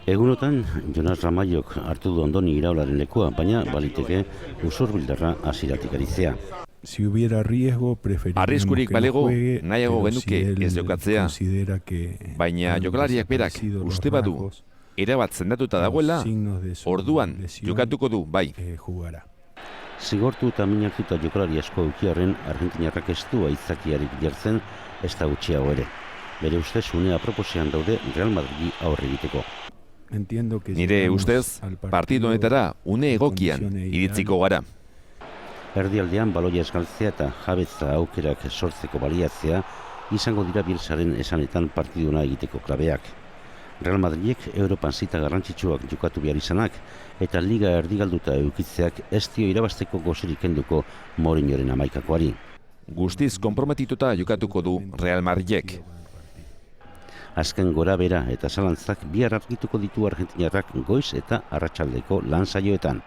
Egunotan, Jonas Ramaiok hartu du Andoni Iraolaren lekua, baina baliteke usurbildarra hasieratik aritzea. Si hubiera riesgo, arriskurik balego nahiago genuke ez jokatzea, baina jokalariak berak uste badu erabat zendatuta dagoela, orduan jokatuko du, bai. Zigortu eta minartuta jokalari asko eukiarren Argentinarrak ez du aitzakiarik jartzen ez da gutxiago ere. Bere ustez unea proposean daude Real Madridi aurre egiteko. Nire ustez, partidu honetara une egokian iritziko gara. Erdialdean baloia esgaltzea eta jabetza aukerak sortzeko baliatzea izango dira Bielsaren esanetan partiduna egiteko klabeak. Real Madridek Europan zita garrantzitsuak jokatu behar izanak eta liga erdigalduta eukitzeak ez dio irabazteko gozerik kenduko Mourinhoren hamaikakoari. Guztiz konprometituta jokatuko du Real Madridek. Azken gora bera eta zalantzak bihar argituko ditu Argentinarrak goiz eta arratsaldeko lan saioetan.